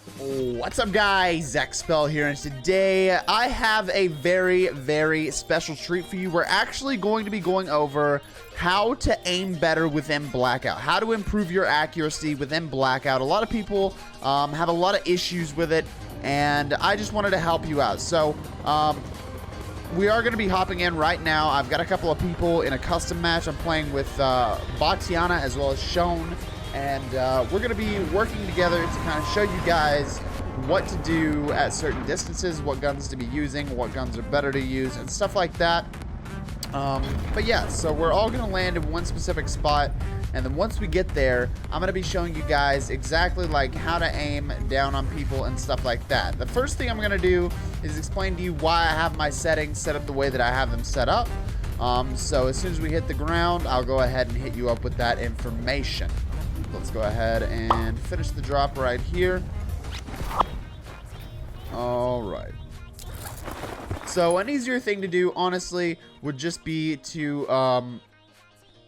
What's up, guys? Expel here, and today I have a very special treat for you. We're actually going to be going over how to aim better within Blackout, how to improve your accuracy within Blackout. A lot of people have a lot of issues with it, and I just wanted to help you out. So we are going to be hopping in right now. I've got a couple of people in a custom match. I'm playing with Botiana as well as Shone. And we're going to be working together to kind of show you guys what to do at certain distances, what guns to be using, what guns are better to use, and stuff like that. But yeah, so we're all going to land in one specific spot. And then once we get there, I'm going to be showing you guys exactly like how to aim down on people and stuff like that. The first thing I'm going to do is explain to you why I have my settings set up the way that I have them set up. So as soon as we hit the ground, I'll go ahead and hit you up with that information. Let's go ahead and finish the drop right here. All right. So an easier thing to do, honestly, would just be to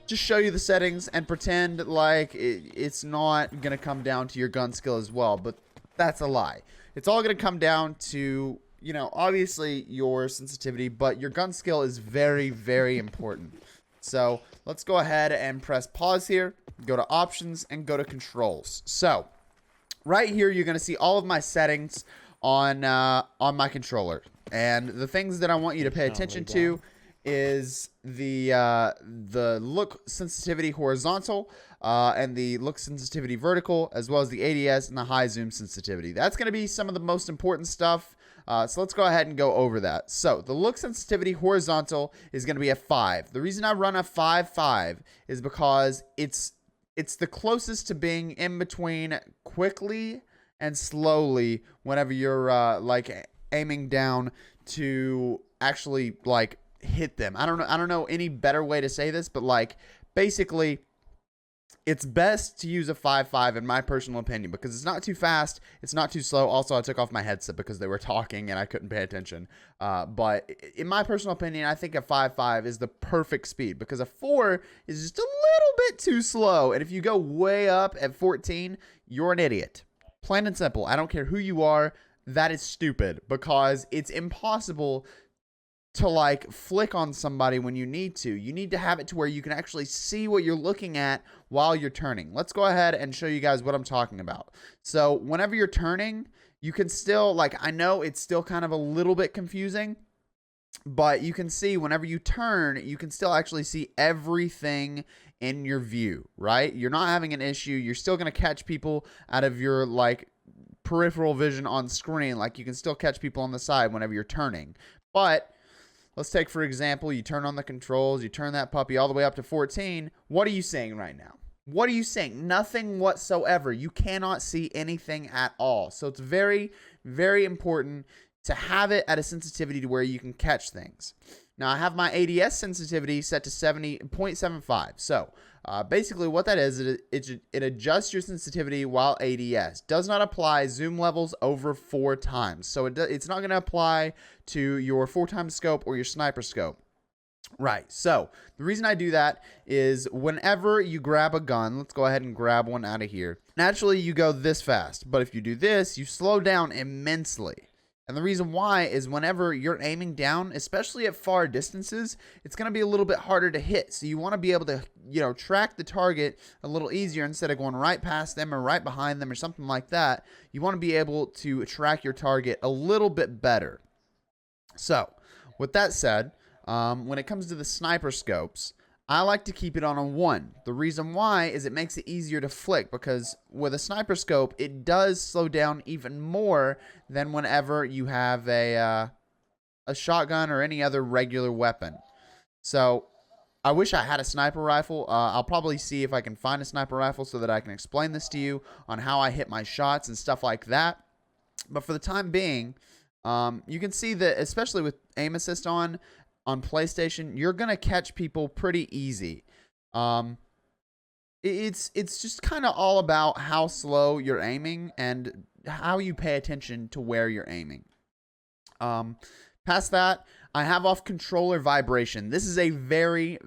just show you the settings and pretend like it's not going to come down to your gun skill as well. But that's a lie. It's all going to come down to, you know, obviously your sensitivity, but your gun skill is very important. So let's go ahead and press pause here, go to options, and go to controls. So right here, you're going to see all of my settings on my controller. And the things that I want you to pay attention to is the look sensitivity horizontal and the look sensitivity vertical, as well as the ADS and the high zoom sensitivity. That's going to be some of the most important stuff. So let's go ahead and go over that. So the look sensitivity horizontal is going to be a 5. The reason I run a 5.5 is because it's the closest to being in between quickly and slowly whenever you're like aiming down to actually like hit them. I don't know any better way to say this, but like basically it's best to use a 5.5 in my personal opinion because it's not too fast, it's not too slow. Also, I took off my headset because they were talking and I couldn't pay attention. But in my personal opinion, I think a 5.5 is the perfect speed because a 4 is just a little bit too slow. And if you go way up at 14, you're an idiot. Plain and simple. I don't care who you are. That is stupid because it's impossible to like flick on somebody when you need to. You need to have it to where you can actually see what you're looking at while you're turning. Let's go ahead and show you guys what I'm talking about. So whenever you're turning, you can still, like, I know it's still kind of a little bit confusing, but you can see whenever you turn, you can still actually see everything in your view, right? You're not having an issue. You're still going to catch people out of your like peripheral vision on screen. Like you can still catch people on the side whenever you're turning. But let's take, for example, you turn on the controls, you turn that puppy all the way up to 14. What are you seeing right now? What are you seeing? Nothing whatsoever. You cannot see anything at all. So it's very important to have it at a sensitivity to where you can catch things. Now, I have my ADS sensitivity set to 70.75. So basically what that is, it adjusts your sensitivity while ADS. Does not apply zoom levels over 4 times. So it's not going to apply to your 4x scope or your sniper scope. Right. So the reason I do that is whenever you grab a gun, let's go ahead and grab one out of here. Naturally, you go this fast. But if you do this, you slow down immensely. And the reason why is whenever you're aiming down, especially at far distances, it's going to be a little bit harder to hit. So you want to be able to, you know, track the target a little easier instead of going right past them or right behind them or something like that. You want to be able to track your target a little bit better. So with that said, when it comes to the sniper scopes, I like to keep it on a 1. The reason why is it makes it easier to flick because with a sniper scope, it does slow down even more than whenever you have a shotgun or any other regular weapon. So I wish I had a sniper rifle. I'll probably see if I can find a sniper rifle so that I can explain this to you on how I hit my shots and stuff like that. But for the time being, you can see that especially with aim assist on PlayStation, you're going to catch people pretty easy. It's just kind of all about how slow you're aiming and how you pay attention to where you're aiming. Past that, I have off controller vibration. This is a very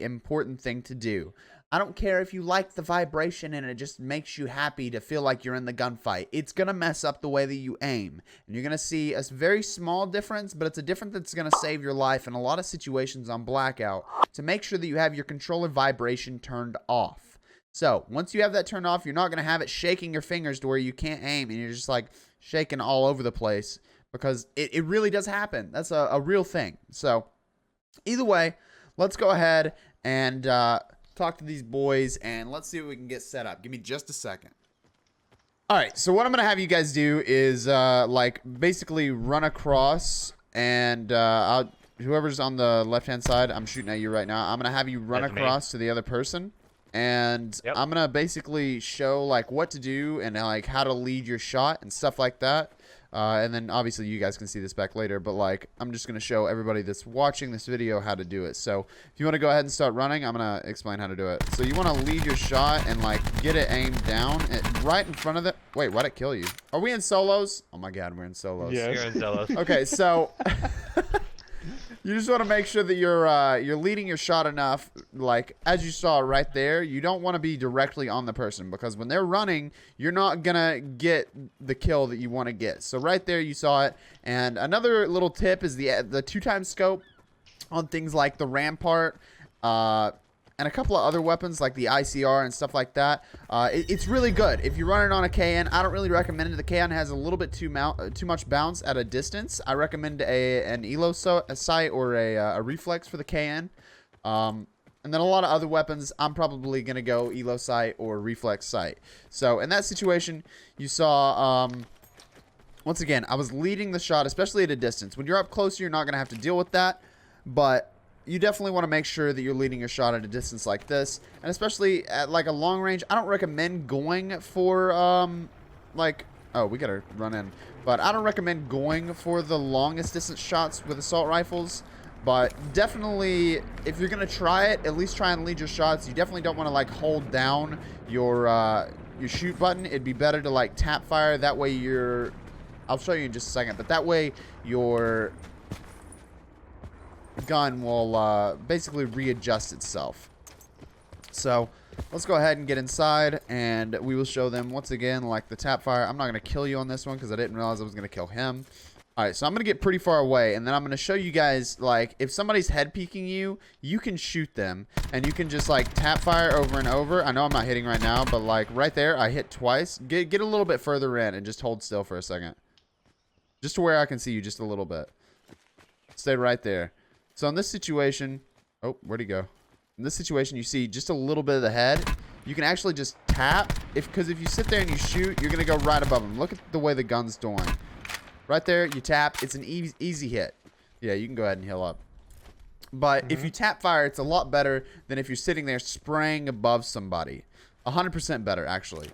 important thing to do. I don't care if you like the vibration and it just makes you happy to feel like you're in the gunfight. It's going to mess up the way that you aim. And you're going to see a very small difference, but it's a difference that's going to save your life in a lot of situations on Blackout to make sure that you have your controller vibration turned off. So once you have that turned off, you're not going to have it shaking your fingers to where you can't aim and you're just like shaking all over the place, because it really does happen. That's a real thing. So either way, let's go ahead and talk to these boys, and let's see what we can get set up. Give me just a second. All right, so what I'm going to have you guys do is like basically run across, and whoever's on the left-hand side, I'm shooting at you right now. I'm going to have you run across to the other person, and I'm going to basically show like what to do and like how to lead your shot and stuff like that. And then obviously you guys can see this back later, but like I'm just going to show everybody that's watching this video how to do it. So if you want to go ahead and start running, I'm going to explain how to do it. So you want to lead your shot and like get it aimed down right in front of the... Wait, why'd it kill you? Are we in solos? Oh my God, we're in solos. Yeah, you're in solos. Okay, so you just want to make sure that you're leading your shot enough, like as you saw right there. You don't want to be directly on the person, because when they're running, you're not gonna get the kill that you want to get. So right there you saw it. And another little tip is the 2x scope on things like the Rampart and a couple of other weapons like the ICR and stuff like that. It's really good if you run it on a KN. I don't really recommend it. The KN has a little bit too much bounce at a distance. I recommend an ELO sight or a reflex for the KN. And then a lot of other weapons, I'm probably going to go ELO sight or reflex sight. So in that situation, you saw, once again, I was leading the shot, especially at a distance. When you're up closer, you're not going to have to deal with that. But you definitely want to make sure that you're leading your shot at a distance like this. And especially at like a long range, I don't recommend going for, like, oh, we got to run in. But I don't recommend going for the longest distance shots with assault rifles. But definitely, if you're going to try it, at least try and lead your shots. You definitely don't want to, like, hold down your shoot button. It'd be better to, like, tap fire. That way you're... I'll show you in just a second. But that way your gun will basically readjust itself. So let's go ahead and get inside, and we will show them once again, like, the tap fire. I'm not going to kill you on this one because I didn't realize I was going to kill him. Alright, so I'm going to get pretty far away, and then I'm going to show you guys, like, if somebody's head peeking you, you can shoot them, and you can just, like, tap fire over and over. I know I'm not hitting right now, but, like, right there, I hit twice. Get a little bit further in and just hold still for a second. Just to where I can see you just a little bit. Stay right there. So in this situation... Oh, where'd he go? In this situation, you see just a little bit of the head. You can actually just tap, because if you sit there and you shoot, you're going to go right above him. Look at the way the gun's doing. Right there, you tap. It's an easy hit. Yeah, you can go ahead and heal up. But if you tap fire, it's a lot better than if you're sitting there spraying above somebody. 100% better, actually.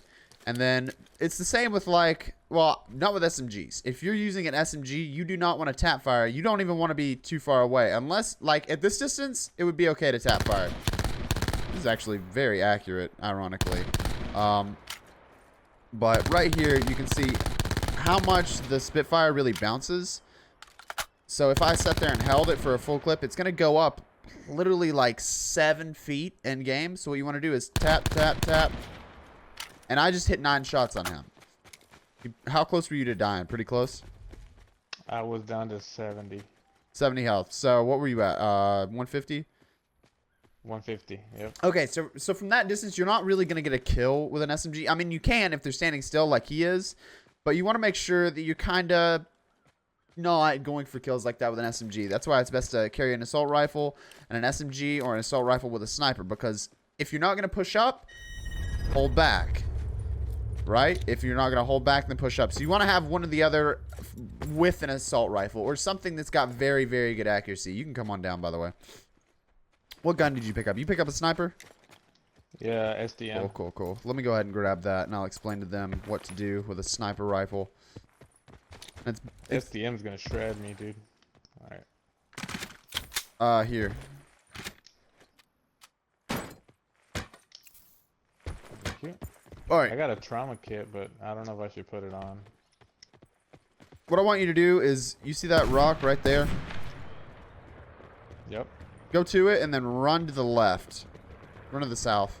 And then it's the same with, like, well, not with SMGs. If you're using an SMG, you do not want to tap fire. You don't even want to be too far away. Unless, like, at this distance, it would be okay to tap fire. This is actually very accurate, ironically. But right here, you can see how much the Spitfire really bounces. So if I sat there and held it for a full clip, it's going to go up literally like 7 feet in game. So what you want to do is tap, tap, tap. And I just hit 9 shots on him. How close were you to dying? Pretty close? I was down to 70. 70 health. So what were you at? 150? 150, yep. Okay, so from that distance, you're not really going to get a kill with an SMG. I mean, you can if they're standing still like he is. But you want to make sure that you're kind of not going for kills like that with an SMG. That's why it's best to carry an assault rifle and an SMG, or an assault rifle with a sniper. Because if you're not going to push up, hold back. Right? If you're not going to hold back, then push up. So you want to have one or the other with an assault rifle, or something that's got very, very good accuracy. You can come on down, by the way. What gun did you pick up? You pick up a sniper? Yeah, SDM. Cool. Let me go ahead and grab that, and I'll explain to them what to do with a sniper rifle. SDM's gonna shred me, dude. Alright. Here. Thank you. Alright. I got a trauma kit, but I don't know if I should put it on. What I want you to do is, you see that rock right there? Yep. Go to it, and then run to the left. Run to the south.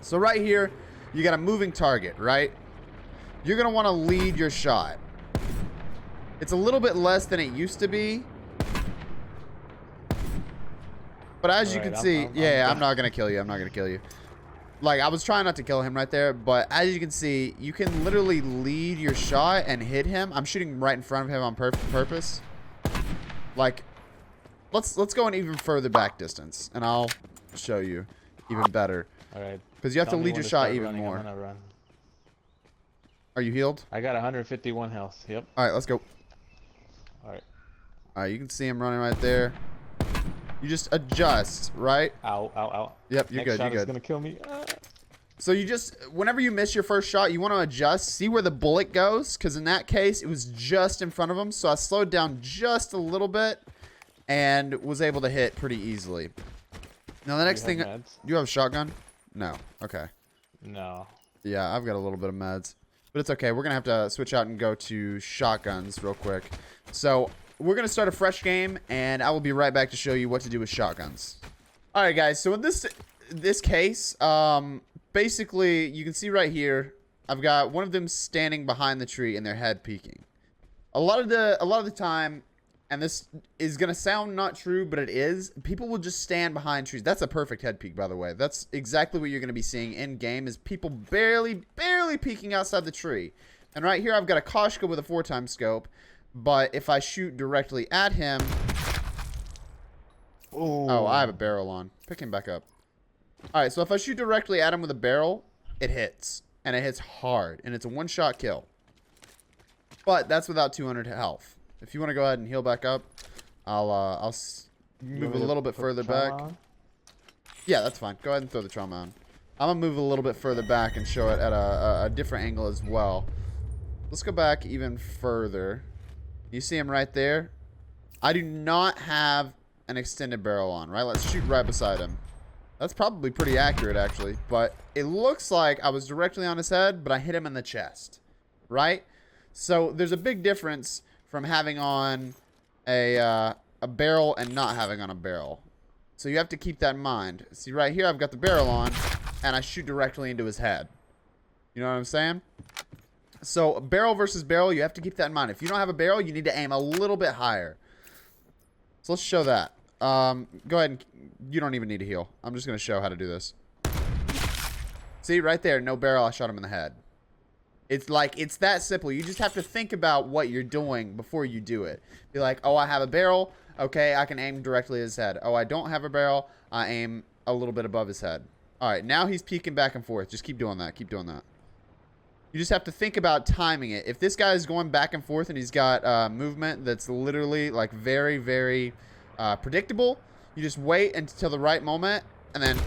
So right here, you got a moving target, right? You're going to want to lead your shot. It's a little bit less than it used to be. But as you can see, I'm not going to kill you. I'm not going to kill you. Like, I was trying not to kill him right there, but as you can see, you can literally lead your shot and hit him. I'm shooting right in front of him on purpose. Like, let's go an even further back distance, and I'll show you even better. All right. Because you have to lead your shot even more. I'm gonna run. Are you healed? I got 151 health. Yep. All right, let's go. All right. All right, you can see him running right there. You just adjust, right? Ow, ow, ow. Yep, you're good, you're good. Shot is gonna kill me. So you just, whenever you miss your first shot, you want to adjust, see where the bullet goes, because in that case, it was just in front of him. So I slowed down just a little bit and was able to hit pretty easily. Now the next thing, do you have a shotgun? No. Okay. No. Yeah, I've got a little bit of meds, but it's okay. We're gonna have to switch out and go to shotguns real quick. So we're gonna start a fresh game, and I will be right back to show you what to do with shotguns. All right, guys. So in this case, basically, you can see right here, I've got one of them standing behind the tree and their head peeking. A lot of the time, and this is gonna sound not true, but it is, people will just stand behind trees. That's a perfect head peek, by the way. That's exactly what you're gonna be seeing in game, is people barely peeking outside the tree. And right here, I've got a Koshka with a 4x scope, but if I shoot directly at him, oh, I have a barrel on. Pick him back up. All right, so if I shoot directly at him with a barrel, it hits, and it hits hard, and it's a one-shot kill. But that's without 200 health. If you want to go ahead and heal back up, I'll move a little bit further back. Yeah, that's fine. Go ahead and throw the trauma on. I'm gonna move a little bit further back and show it at a different angle as well. Let's go back even further. You see him right there? I do not have an extended barrel on, right? Let's shoot right beside him. That's probably pretty accurate, actually. But it looks like I was directly on his head, but I hit him in the chest, right? So there's a big difference from having on a barrel and not having on a barrel. So you have to keep that in mind. See, right here, I've got the barrel on, and I shoot directly into his head. You know what I'm saying? So barrel versus barrel, you have to keep that in mind. If you don't have a barrel, you need to aim a little bit higher. So let's show that. Go ahead and you don't even need to heal. I'm just going to show how to do this. See, right there, no barrel, I shot him in the head. It's like, it's that simple. You just have to think about what you're doing before you do it. Be like, oh, I have a barrel. Okay, I can aim directly at his head. Oh, I don't have a barrel. I aim a little bit above his head. All right, now he's peeking back and forth. Just keep doing that. Keep doing that. You just have to think about timing it. If this guy is going back and forth and he's got movement that's literally like very, very predictable, you just wait until the right moment and then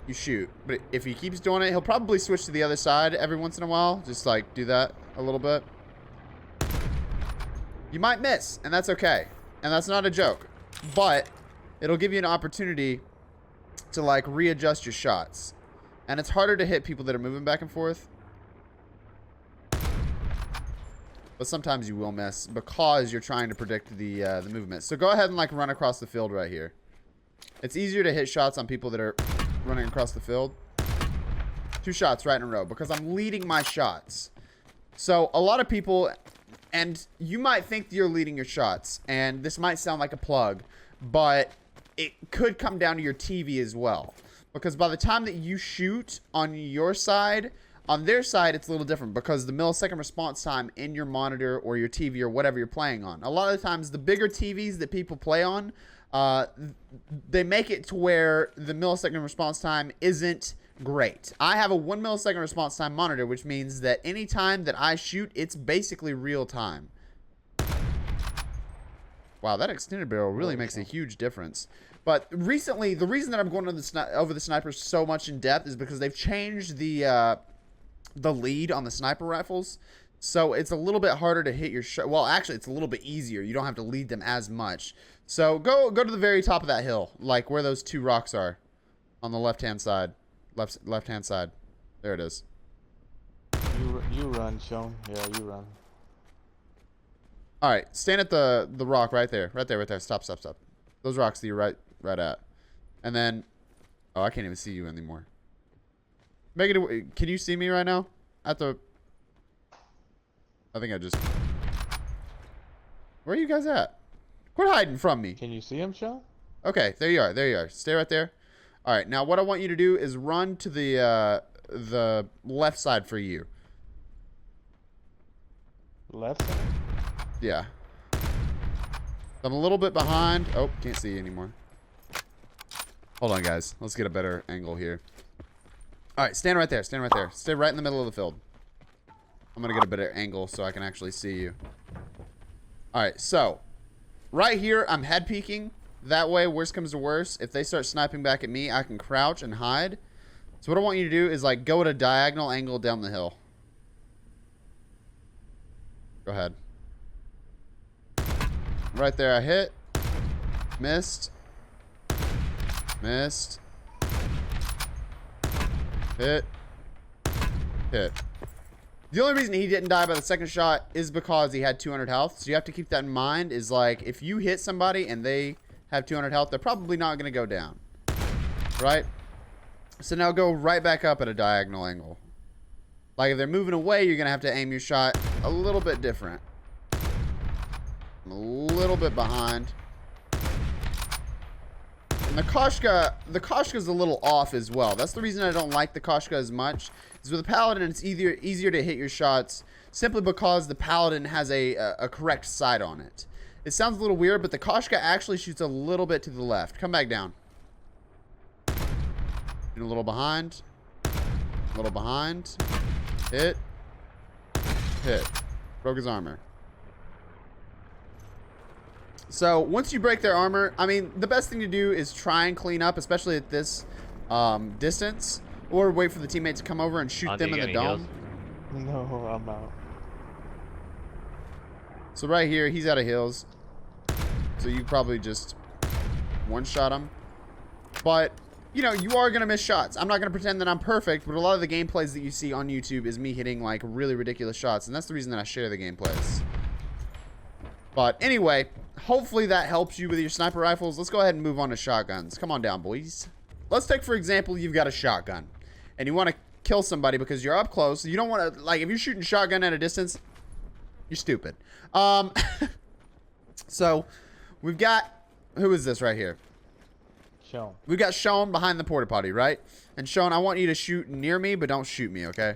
you shoot. But if he keeps doing it, he'll probably switch to the other side every once in a while. Just like do that a little bit. You might miss, and that's okay. And that's not a joke. But it'll give you an opportunity to like readjust your shots. And it's harder to hit people that are moving back and forth. But sometimes you will miss because you're trying to predict the movement. So go ahead and like run across the field right here. It's easier to hit shots on people that are running across the field. 2 shots right in a row because I'm leading my shots. So a lot of people, and you might think you're leading your shots, and this might sound like a plug, but it could come down to your TV as well. Because by the time that you shoot on your side, on their side, it's a little different because the millisecond response time in your monitor or your TV or whatever you're playing on. A lot of the times, the bigger TVs that people play on, they make it to where the millisecond response time isn't great. I have a 1 millisecond response time monitor, which means that any time that I shoot, it's basically real time. Wow, that extended barrel really makes a huge difference. But recently, the reason that I'm going over the snipers so much in depth is because they've changed the lead on the sniper rifles. So it's a little bit harder to hit your shot. Well, actually, it's a little bit easier. You don't have to lead them as much. So go to the very top of that hill, like where those 2 rocks are on the left-hand side. Left-hand side. There it is. You run, Sean. Yeah, you run. All right, stand at the rock right there. Right there. Stop. Those rocks that you're right at. And then, oh, I can't even see you anymore. Make it. Can you see me right now? At the. I think I just. Where are you guys at? Quit hiding from me. Can you see him, Sean? Okay, there you are. There you are. Stay right there. All right. Now, what I want you to do is run to the left side for you. Left side? Yeah. I'm a little bit behind. Oh, can't see you anymore. Hold on, guys. Let's get a better angle here. All right, stand right there. Stand right there. Stay right in the middle of the field. I'm going to get a better angle so I can actually see you. All right, so right here, I'm head peeking. That way, worst comes to worst, if they start sniping back at me, I can crouch and hide. So what I want you to do is like go at a diagonal angle down the hill. Go ahead. Right there, I hit. Missed. Missed. Hit. Hit. The only reason he didn't die by the second shot is because he had 200 health. So you have to keep that in mind, is like if you hit somebody and they have 200 health, they're probably not going to go down. Right? So now go right back up at a diagonal angle. Like if they're moving away, you're going to have to aim your shot a little bit different. I'm a little bit behind. And the Koshka's a little off as well. That's the reason I don't like the Koshka as much. Is with the Paladin, it's easier to hit your shots simply because the Paladin has a correct sight on it. It sounds a little weird, but the Koshka actually shoots a little bit to the left. Come back down. And a little behind. A little behind. Hit. Hit. Broke his armor. So once you break their armor, I mean, the best thing to do is try and clean up, especially at this distance, or wait for the teammate to come over and shoot them in the dome. No, I'm out. So right here, he's out of heals. So you probably just one-shot him. But, you know, you are going to miss shots. I'm not going to pretend that I'm perfect, but a lot of the gameplays that you see on YouTube is me hitting, like, really ridiculous shots. And that's the reason that I share the gameplays. But anyway, hopefully that helps you with your sniper rifles. Let's go ahead and move on to shotguns. Come on down, boys. Let's take, for example, you've got a shotgun. And you want to kill somebody because you're up close. You don't want to, like, if you're shooting shotgun at a distance, you're stupid. So, we've got, who is this right here? Sean. We've got Sean behind the porta potty, right? And Sean, I want you to shoot near me, but don't shoot me, okay?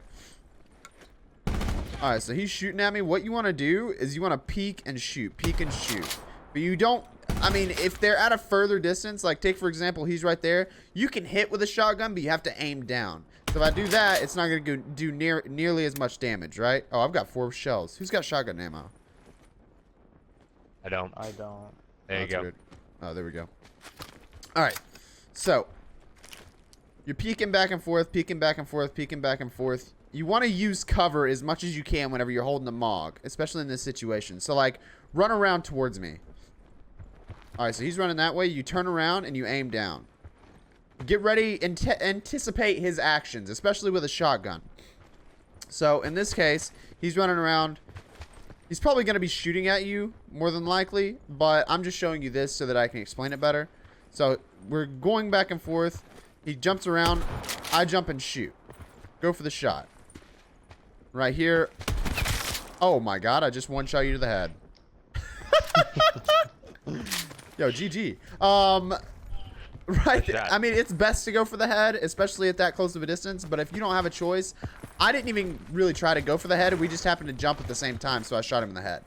Alright, so he's shooting at me. What you want to do is you want to peek and shoot. Peek and shoot. But you don't, I mean, if they're at a further distance, like take, for example, he's right there. You can hit with a shotgun, but you have to aim down. So if I do that, it's not going to do nearly as much damage, right? Oh, I've got 4 shells. Who's got shotgun ammo? I don't. I don't. There you go. Weird. Oh, there we go. Alright, so you're peeking back and forth, peeking back and forth, peeking back and forth. You want to use cover as much as you can whenever you're holding a MOG, especially in this situation. So, like, run around towards me. Alright, so he's running that way. You turn around and you aim down. Get ready and anticipate his actions, especially with a shotgun. So, in this case, he's running around. He's probably going to be shooting at you, more than likely, but I'm just showing you this so that I can explain it better. So, we're going back and forth. He jumps around. I jump and shoot. Go for the shot. Right here. Oh my god, I just one-shot you to the head. Yo, GG. Right. I mean, it's best to go for the head, especially at that close of a distance. But if you don't have a choice, I didn't even really try to go for the head. We just happened to jump at the same time, so I shot him in the head.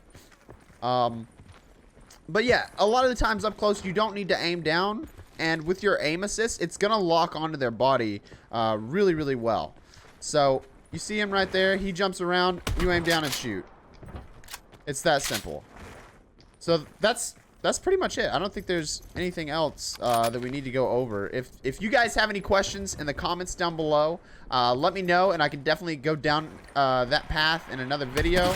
But yeah, a lot of the times up close, you don't need to aim down. And with your aim assist, it's going to lock onto their body really, really well. So, you see him right there. He jumps around. You aim down and shoot. It's that simple. So, that's pretty much it. I don't think there's anything else that we need to go over. If you guys have any questions in the comments down below, let me know, and I can definitely go down that path in another video.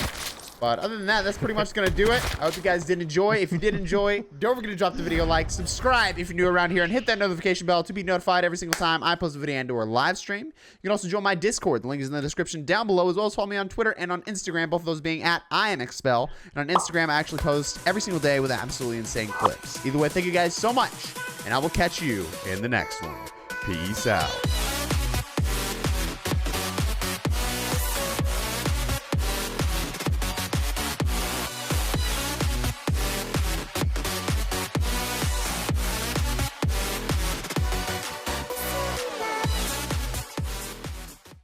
But other than that, that's pretty much going to do it. I hope you guys did enjoy. If you did enjoy, don't forget to drop the video a like, subscribe if you're new around here, and hit that notification bell to be notified every single time I post a video and or live stream. You can also join my Discord. The link is in the description down below, as well as follow me on Twitter and on Instagram, both of those being at @IamExpel. And on Instagram, I actually post every single day with absolutely insane clips. Either way, thank you guys so much, and I will catch you in the next one. Peace out.